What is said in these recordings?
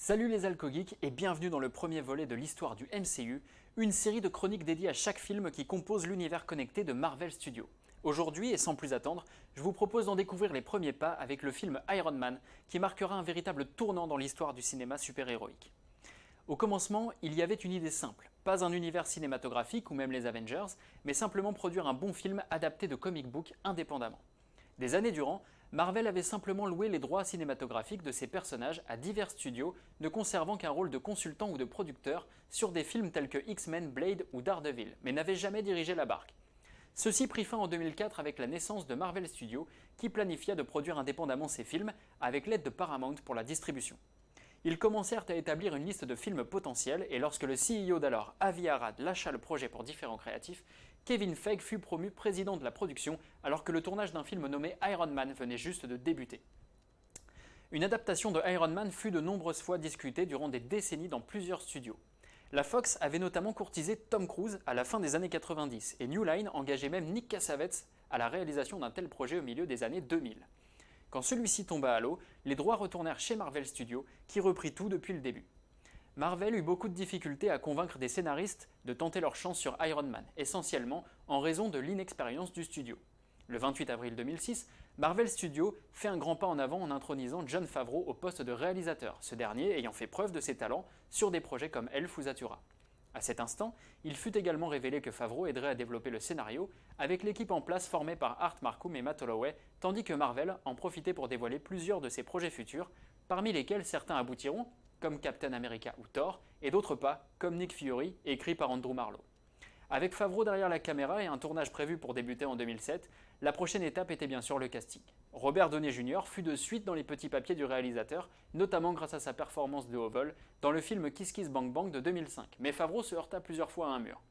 Salut les alcogeeks et bienvenue dans le premier volet de l'histoire du MCU, une série de chroniques dédiées à chaque film qui compose l'univers connecté de Marvel Studios. Aujourd'hui, et sans plus attendre, je vous propose d'en découvrir les premiers pas avec le film Iron Man, qui marquera un véritable tournant dans l'histoire du cinéma super-héroïque. Au commencement, il y avait une idée simple, pas un univers cinématographique ou même les Avengers, mais simplement produire un bon film adapté de comic book indépendamment. Des années durant, Marvel avait simplement loué les droits cinématographiques de ses personnages à divers studios, ne conservant qu'un rôle de consultant ou de producteur sur des films tels que X-Men, Blade ou Daredevil, mais n'avait jamais dirigé la barque. Ceci prit fin en 2004 avec la naissance de Marvel Studios, qui planifia de produire indépendamment ses films avec l'aide de Paramount pour la distribution. Ils commencèrent à établir une liste de films potentiels et lorsque le CEO d'alors, Avi Arad, lâcha le projet pour différents créatifs, Kevin Feige fut promu président de la production alors que le tournage d'un film nommé Iron Man venait juste de débuter. Une adaptation de Iron Man fut de nombreuses fois discutée durant des décennies dans plusieurs studios. La Fox avait notamment courtisé Tom Cruise à la fin des années 90 et New Line engageait même Nick Cassavetes à la réalisation d'un tel projet au milieu des années 2000. Quand celui-ci tomba à l'eau, les droits retournèrent chez Marvel Studios, qui reprit tout depuis le début. Marvel eut beaucoup de difficultés à convaincre des scénaristes de tenter leur chance sur Iron Man, essentiellement en raison de l'inexpérience du studio. Le 28 avril 2006, Marvel Studios fait un grand pas en avant en intronisant Jon Favreau au poste de réalisateur, ce dernier ayant fait preuve de ses talents sur des projets comme Elf ou Zathura. À cet instant, il fut également révélé que Favreau aiderait à développer le scénario, avec l'équipe en place formée par Art Marcum et Matt Holloway, tandis que Marvel en profitait pour dévoiler plusieurs de ses projets futurs, parmi lesquels certains aboutiront, comme Captain America ou Thor, et d'autres pas, comme Nick Fury, écrit par Andrew Marlowe. Avec Favreau derrière la caméra et un tournage prévu pour débuter en 2007, la prochaine étape était bien sûr le casting. Robert Downey Jr. fut de suite dans les petits papiers du réalisateur, notamment grâce à sa performance de haut vol dans le film Kiss Kiss Bang Bang de 2005, mais Favreau se heurta plusieurs fois à un mur.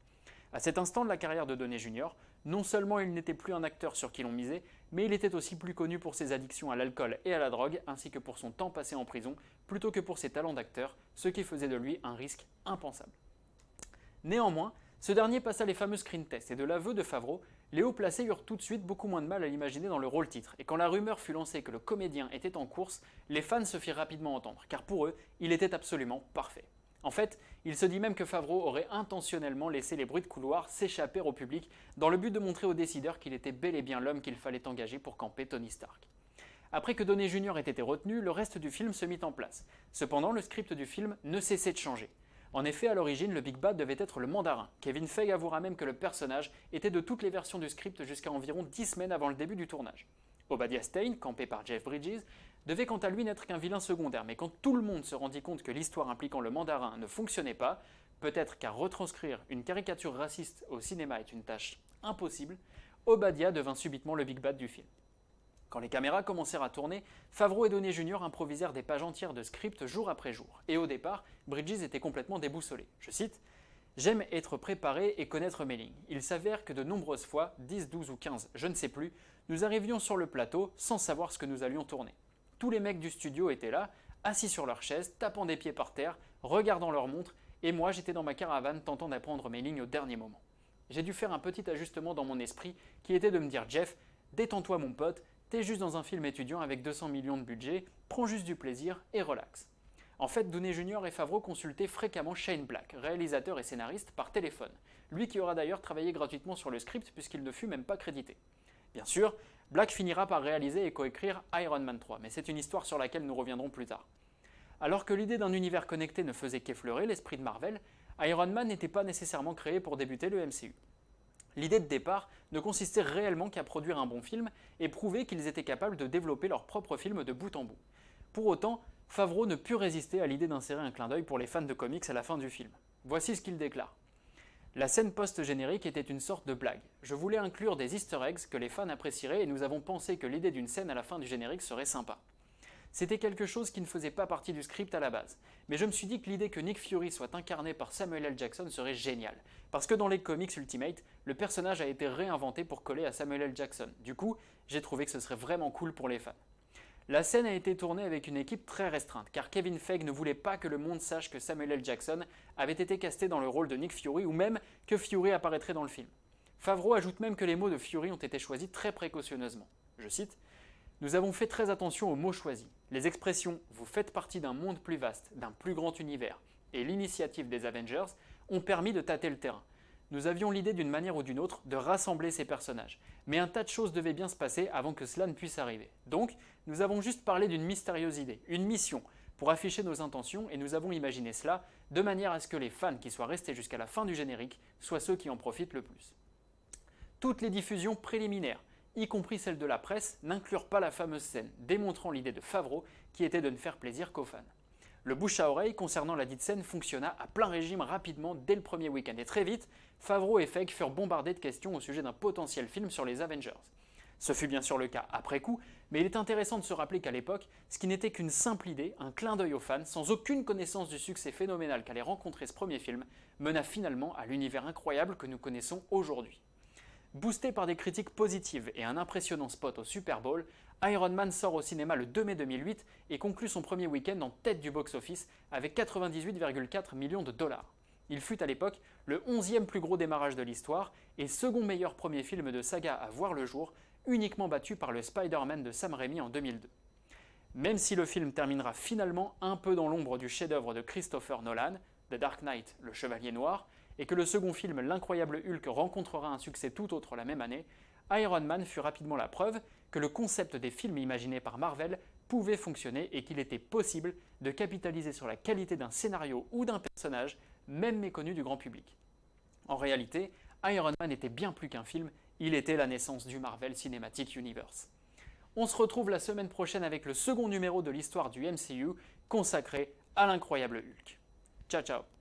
À cet instant de la carrière de Downey Jr., non seulement il n'était plus un acteur sur qui l'on misait, mais il était aussi plus connu pour ses addictions à l'alcool et à la drogue, ainsi que pour son temps passé en prison, plutôt que pour ses talents d'acteur, ce qui faisait de lui un risque impensable. Néanmoins, ce dernier passa les fameux screen tests et de l'aveu de Favreau, les hauts placés eurent tout de suite beaucoup moins de mal à l'imaginer dans le rôle titre, et quand la rumeur fut lancée que le comédien était en course, les fans se firent rapidement entendre, car pour eux, il était absolument parfait. En fait, il se dit même que Favreau aurait intentionnellement laissé les bruits de couloir s'échapper au public dans le but de montrer aux décideurs qu'il était bel et bien l'homme qu'il fallait engager pour camper Tony Stark. Après que Downey Jr. ait été retenu, le reste du film se mit en place. Cependant, le script du film ne cessait de changer. En effet, à l'origine, le Big Bad devait être le mandarin. Kevin Feige avouera même que le personnage était de toutes les versions du script jusqu'à environ 10 semaines avant le début du tournage. Obadiah Stane, campé par Jeff Bridges, devait quant à lui n'être qu'un vilain secondaire, mais quand tout le monde se rendit compte que l'histoire impliquant le mandarin ne fonctionnait pas, peut-être car retranscrire une caricature raciste au cinéma est une tâche impossible, Obadiah devint subitement le Big Bad du film. Quand les caméras commencèrent à tourner, Favreau et Downey Jr. improvisèrent des pages entières de script jour après jour. Et au départ, Bridges était complètement déboussolé. Je cite « J'aime être préparé et connaître mes lignes. Il s'avère que de nombreuses fois, 10, 12 ou 15, je ne sais plus, nous arrivions sur le plateau sans savoir ce que nous allions tourner. Tous les mecs du studio étaient là, assis sur leurs chaises, tapant des pieds par terre, regardant leur montre, et moi j'étais dans ma caravane tentant d'apprendre mes lignes au dernier moment. J'ai dû faire un petit ajustement dans mon esprit qui était de me dire « Jeff, détends-toi mon pote, t'es juste dans un film étudiant avec 200 millions de budget, prends juste du plaisir et relax. » En fait, Downey Jr. et Favreau consultaient fréquemment Shane Black, réalisateur et scénariste, par téléphone, lui qui aura d'ailleurs travaillé gratuitement sur le script puisqu'il ne fut même pas crédité. Bien sûr, Black finira par réaliser et coécrire Iron Man 3, mais c'est une histoire sur laquelle nous reviendrons plus tard. Alors que l'idée d'un univers connecté ne faisait qu'effleurer l'esprit de Marvel, Iron Man n'était pas nécessairement créé pour débuter le MCU. L'idée de départ ne consistait réellement qu'à produire un bon film et prouver qu'ils étaient capables de développer leur propre film de bout en bout. Pour autant, Favreau ne put résister à l'idée d'insérer un clin d'œil pour les fans de comics à la fin du film. Voici ce qu'il déclare. La scène post-générique était une sorte de blague. Je voulais inclure des easter eggs que les fans apprécieraient et nous avons pensé que l'idée d'une scène à la fin du générique serait sympa. C'était quelque chose qui ne faisait pas partie du script à la base, mais je me suis dit que l'idée que Nick Fury soit incarné par Samuel L. Jackson serait géniale, parce que dans les comics Ultimate, le personnage a été réinventé pour coller à Samuel L. Jackson. Du coup, j'ai trouvé que ce serait vraiment cool pour les fans. La scène a été tournée avec une équipe très restreinte, car Kevin Feige ne voulait pas que le monde sache que Samuel L. Jackson avait été casté dans le rôle de Nick Fury, ou même que Fury apparaîtrait dans le film. Favreau ajoute même que les mots de Fury ont été choisis très précautionneusement. Je cite Nous avons fait très attention aux mots choisis. Les expressions « vous faites partie d'un monde plus vaste, d'un plus grand univers » et l'initiative des Avengers ont permis de tâter le terrain. Nous avions l'idée d'une manière ou d'une autre de rassembler ces personnages, mais un tas de choses devaient bien se passer avant que cela ne puisse arriver. Donc, nous avons juste parlé d'une mystérieuse idée, une mission, pour afficher nos intentions et nous avons imaginé cela de manière à ce que les fans qui soient restés jusqu'à la fin du générique soient ceux qui en profitent le plus. Toutes les diffusions préliminaires, y compris celles de la presse, n'inclurent pas la fameuse scène, démontrant l'idée de Favreau qui était de ne faire plaisir qu'aux fans. Le bouche à oreille concernant la dite scène fonctionna à plein régime rapidement dès le premier week-end et très vite, Favreau et Feige furent bombardés de questions au sujet d'un potentiel film sur les Avengers. Ce fut bien sûr le cas après coup, mais il est intéressant de se rappeler qu'à l'époque, ce qui n'était qu'une simple idée, un clin d'œil aux fans, sans aucune connaissance du succès phénoménal qu'allait rencontrer ce premier film, mena finalement à l'univers incroyable que nous connaissons aujourd'hui. Boosté par des critiques positives et un impressionnant spot au Super Bowl, Iron Man sort au cinéma le 2 mai 2008 et conclut son premier week-end en tête du box-office avec 98,4 millions de dollars. Il fut à l'époque le 11e plus gros démarrage de l'histoire et second meilleur premier film de saga à voir le jour, uniquement battu par le Spider-Man de Sam Raimi en 2002. Même si le film terminera finalement un peu dans l'ombre du chef-d'œuvre de Christopher Nolan, The Dark Knight, le Chevalier Noir, et que le second film, L'Incroyable Hulk, rencontrera un succès tout autre la même année, Iron Man fut rapidement la preuve que le concept des films imaginés par Marvel pouvait fonctionner et qu'il était possible de capitaliser sur la qualité d'un scénario ou d'un personnage, même méconnu du grand public. En réalité, Iron Man était bien plus qu'un film, il était la naissance du Marvel Cinematic Universe. On se retrouve la semaine prochaine avec le second numéro de l'histoire du MCU consacré à l'Incroyable Hulk. Ciao ciao.